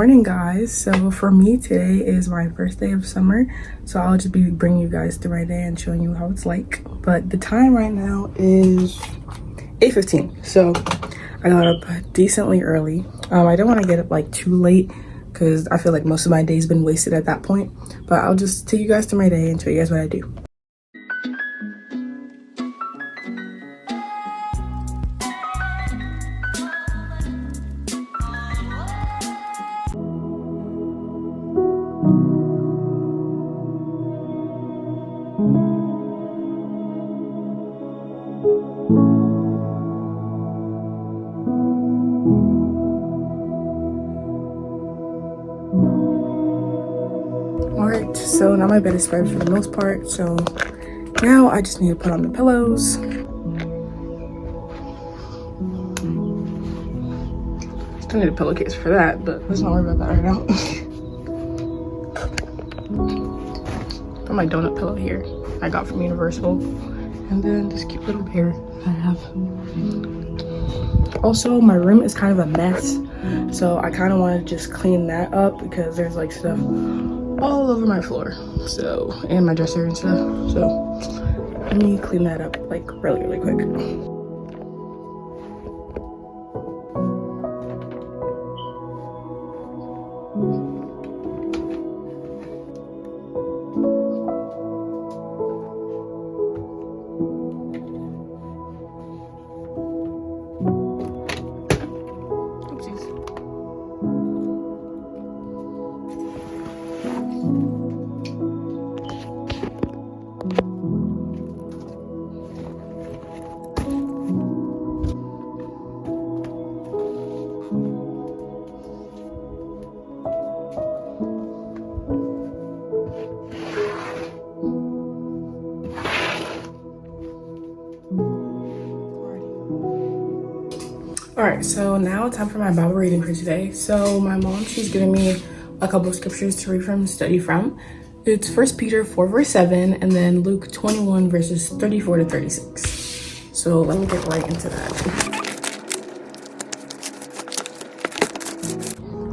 Morning guys, so for me today is my first day of summer, so I'll just be bringing you guys through my day and showing you how it's like. But the time right now is 8:15, so I got up decently early. I don't want to get up like too late because I feel like most of my day's been wasted at that point, but I'll just take you guys through my day and show you guys what I do. Alright, so now my bed is spread for the most part, so now I just need to put on the pillows. Still need a pillowcase for that, but let's not worry about that right now. Put my donut pillow here I got from Universal, and then this cute little bear I have. Also, my room is kind of a mess, so I kind of want to just clean that up because there's like stuff all over my floor, so, and my dresser and stuff, so let me clean that up like really quick. Alright, so now time for my Bible reading for today. So my mom, she's giving me a couple of scriptures to read from, study from. It's 1 Peter 4 verse 7 and then Luke 21 verses 34 to 36. So let me get right into that.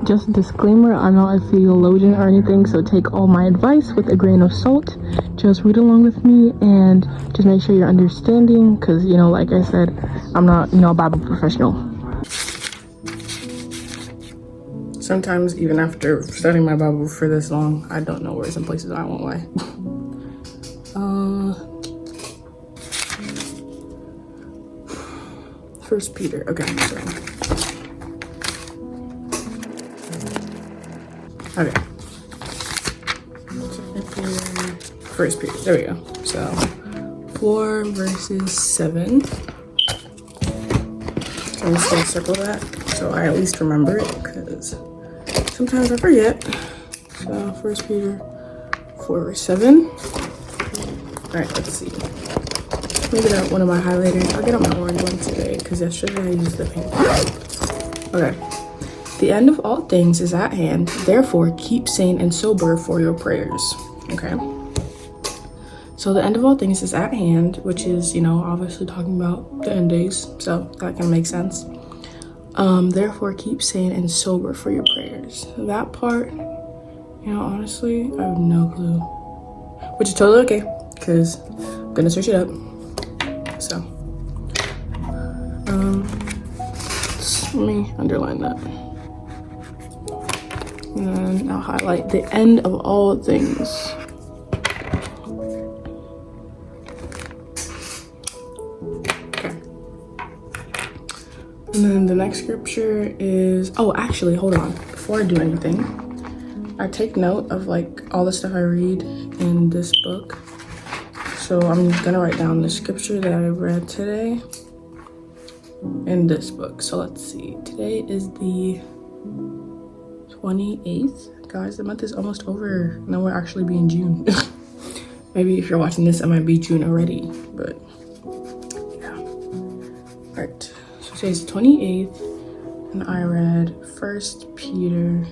Just a disclaimer, I'm not a theologian or anything, so take all my advice with a grain of salt. Just read along with me and just make sure you're understanding, because, you know, like I said, I'm not, a Bible professional. Sometimes, even after studying my Bible for this long, I don't know words in places, I won't lie. First Peter, okay, sorry. Okay. First Peter, there we go. So, 4 verses 7. So I'm just gonna circle that so I at least remember it, because sometimes I forget. So 1 Peter 4 verse 7. Alright, let's see. Let me get out one of my highlighters. I'll get out my orange one today because yesterday I used the pink one. Okay. The end of all things is at hand. Therefore, keep sane and sober for your prayers. Okay. So the end of all things is at hand, which is, obviously talking about the end days. So that can make sense. Therefore, keep sane and sober for your prayers. That part, honestly, I have no clue. Which is totally okay, because I'm gonna search it up. So, let me underline that. And then I'll highlight the end of all things. Okay. And then the next scripture is, actually, hold on. Before I do anything, I take note of all the stuff I read in this book. So I'm gonna write down the scripture that I read today in this book. So let's see. Today is the 28th. Guys, the month is almost over. Now we're actually be in June. Maybe if you're watching this, it might be June already, but yeah. All right, so today's the 28th, and I read 1 Peter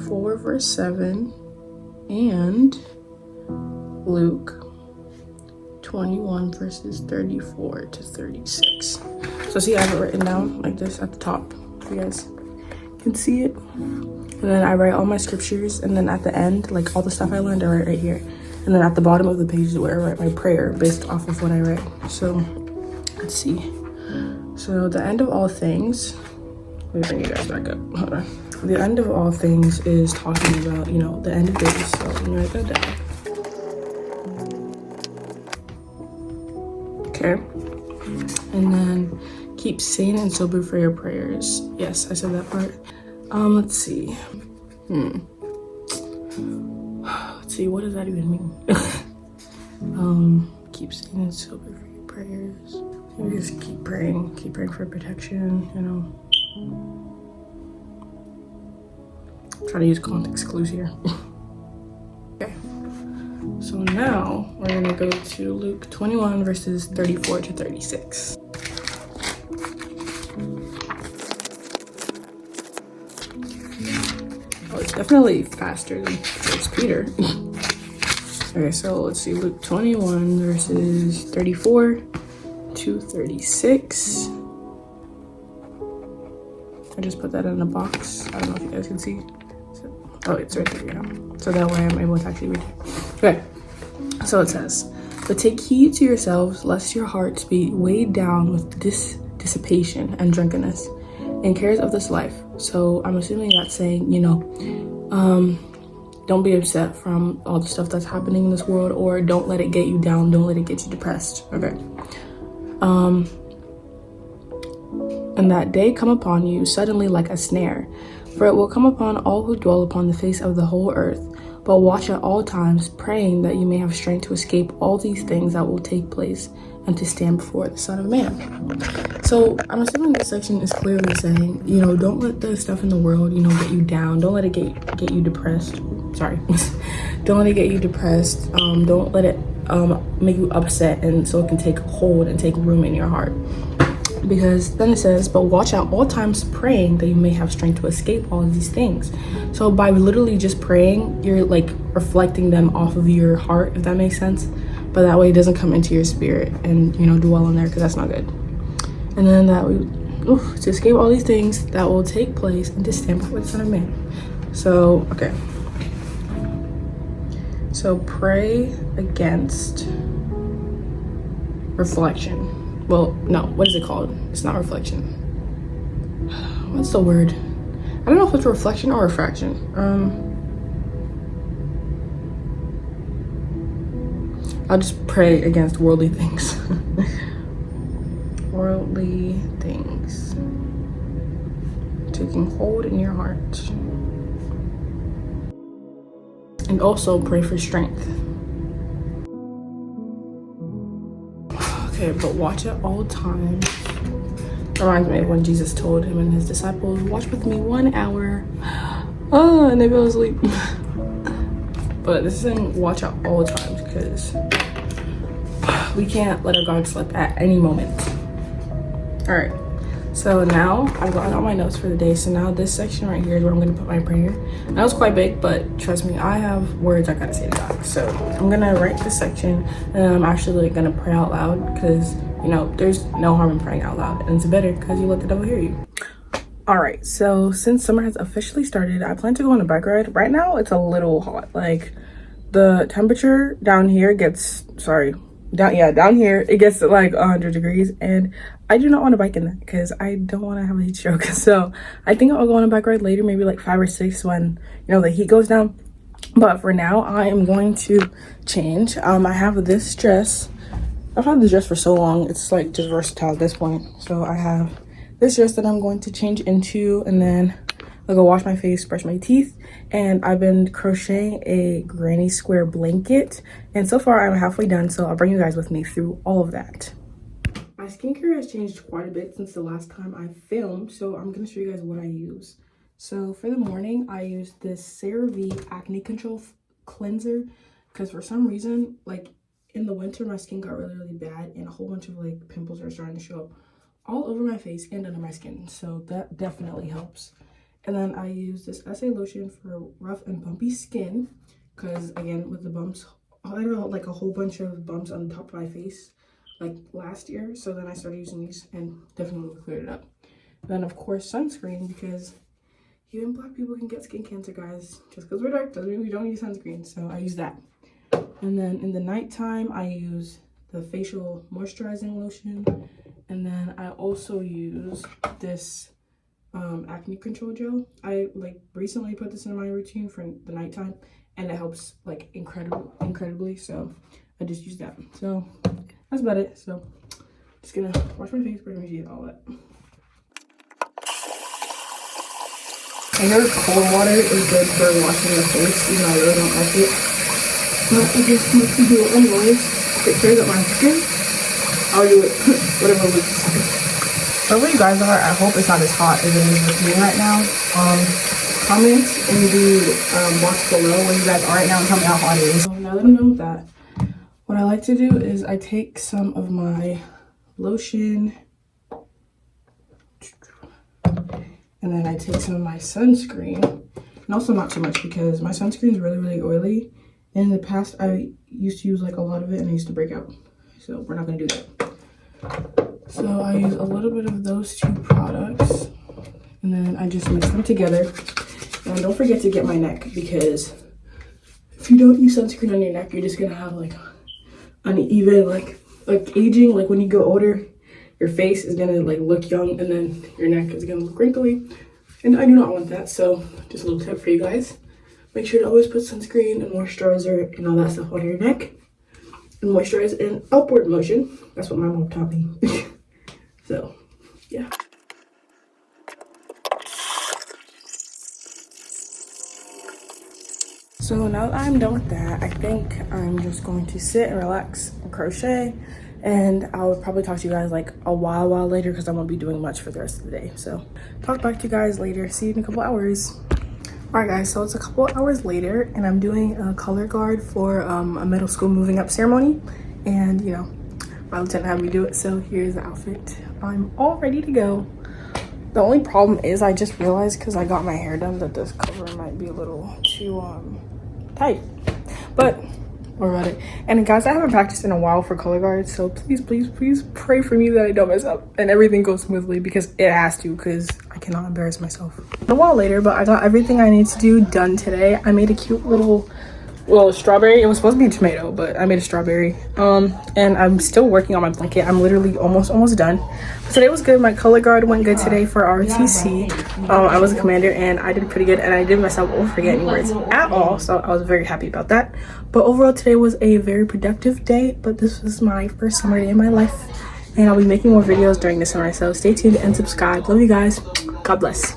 4 verse 7 and Luke 21 verses 34 to 36. So see, I have it written down like this at the top for you guys. can see it. And then I write all my scriptures, and then at the end, like all the stuff I learned, I write right here. And then at the bottom of the page is where I write my prayer based off of what I read. So let's see. So the end of all things, let me bring you guys back up. Hold on. The end of all things is talking about, you know, the end of days. So let me write that down. Okay. And then keep sane and sober for your prayers. Yes, I said that part. Let's see. Let's see, what does that even mean? Keep sane and sober for your prayers. Maybe just keep praying for protection, you know. Try to use context clues here. Okay. So now we're gonna go to Luke 21 verses 34 to 36. Oh, it's definitely faster than First Peter. Okay, so let's see, Luke 21 verses 34 to 36. I just put that in a box. I don't know if you guys can see. Oh, it's right there, yeah. So that way I'm able to actually read it. Okay, so it says, "But take heed to yourselves, lest your hearts be weighed down with dissipation and drunkenness, and cares of this life." So I'm assuming that's saying, you know, don't be upset from all the stuff that's happening in this world, or don't let it get you down, don't let it get you depressed. Okay. "And that day come upon you suddenly like a snare, for it will come upon all who dwell upon the face of the whole earth. But watch at all times, praying that you may have strength to escape all these things that will take place, and to stand before the Son of Man." So I'm assuming this section is clearly saying, you know, don't let the stuff in the world, you know, get you down. Don't let it get you depressed. Sorry. Don't let it get you depressed. Don't let it make you upset, and so it can take hold and take room in your heart. Because then it says, "But watch out all times, praying that you may have strength to escape all of these things." So by literally just praying, you're like reflecting them off of your heart, if that makes sense. But that way it doesn't come into your spirit and, you know, dwell in there, because that's not good. And then that we to escape all these things that will take place, and to stand before the Son of Man. So okay. So pray against reflection. Well, no, what is it called? It's not reflection. What's the word? I don't know if it's reflection or refraction. I'll just pray against worldly things. Worldly things taking hold in your heart. And also pray for strength. Okay, but watch at all times. Reminds me of when Jesus told him and his disciples, "Watch with me 1 hour." And they fell asleep. But this is saying watch at all times, because we can't let our guard slip at any moment. All right, so now I've gotten all my notes for the day. So now this section right here is where I'm gonna put my prayer. And that was quite big, but trust me, I have words I gotta say to God. So I'm gonna write this section, and I'm actually like gonna pray out loud, because you know, there's no harm in praying out loud, and it's better because you let the devil hear you. All right, so since summer has officially started, I plan to go on a bike ride. Right now, it's a little hot. Like, the temperature down here gets, down here, it gets to like 100 degrees, and I do not want to bike in that because I don't want to have a heat stroke. So I think I'll go on a bike ride later, maybe like 5 or 6 when, you know, the heat goes down. But for now, I am going to change. I have this dress. I've had this dress for so long, it's like just versatile at this point. So I have this dress that I'm going to change into, and then I'll go wash my face, brush my teeth, and I've been crocheting a granny square blanket, and so far I'm halfway done, so I'll bring you guys with me through all of that. My skincare has changed quite a bit since the last time I filmed, so I'm going to show you guys what I use. So for the morning, I use this CeraVe Acne Control Cleanser, because for some reason, like in the winter, my skin got really bad, and a whole bunch of like pimples are starting to show up all over my face and under my skin, so that definitely helps. And then I use this SA lotion for rough and bumpy skin, because again, with the bumps, I got like a whole bunch of bumps on the top of my face like last year, so then I started using these and definitely cleared it up. Then of course sunscreen, because even black people can get skin cancer, guys. Just because we're dark doesn't mean we don't use sunscreen. So I use that. And then in the nighttime, I use the facial moisturizing lotion. And then I also use this acne control gel. I like recently put this in my routine for the nighttime, and it helps like incredibly. So I just use that. So that's about it. So just gonna wash my face, brush my teeth, all that. I know cold water is good for washing your face, even though I really don't like it. But I just have to do it anyways. If it tears up my skin, I'll do it whatever looks like. Wherever you guys are, I hope it's not as hot as it is with me right now. Comment in the box below where you guys are right now and tell me how hot it is. So now that I'm done with that, what I like to do is I take some of my lotion and then I take some of my sunscreen, and also not too much because my sunscreen is really oily. And in the past, I used to use like a lot of it and I used to break out. So we're not gonna do that. So I use a little bit of those two products and then I just mix them together. And don't forget to get my neck, because if you don't use sunscreen on your neck, you're just gonna have like uneven, like aging. Like when you go older, your face is gonna like look young and then your neck is gonna look wrinkly. And I do not want that. So just a little tip for you guys. Make sure to always put sunscreen and moisturizer and all that stuff on your neck. And moisturize in upward motion. That's what my mom taught me. So, yeah. So now that I'm done with that, I think I'm just going to sit and relax and crochet. And I'll probably talk to you guys like a while later because I won't be doing much for the rest of the day. So, talk back to you guys later. See you in a couple hours. All right, guys, so it's a couple hours later and I'm doing a color guard for a middle school moving up ceremony. And, you know, my lieutenant had me do it, so here's the outfit. I'm all ready to go. The only problem is I just realized because I got my hair done that this cover might be a little too tight. But we're about it. And guys, I haven't practiced in a while for color guards, so please pray for me that I don't mess up and everything goes smoothly, because it has to, because I cannot embarrass myself. A while later, but I got everything I need to do done today. I made a cute little strawberry. It was supposed to be a tomato, but I made a strawberry. And I'm still working on my blanket. I'm literally almost done. But today was good. My color guard went good today for RTC. I was a commander and I did pretty good, and I didn't mess up or forget any words at all, so I was very happy about that. But overall today was a very productive day, but this was my first summer day in my life, and I'll be making more videos during the summer, so stay tuned and subscribe. Love you guys. God bless.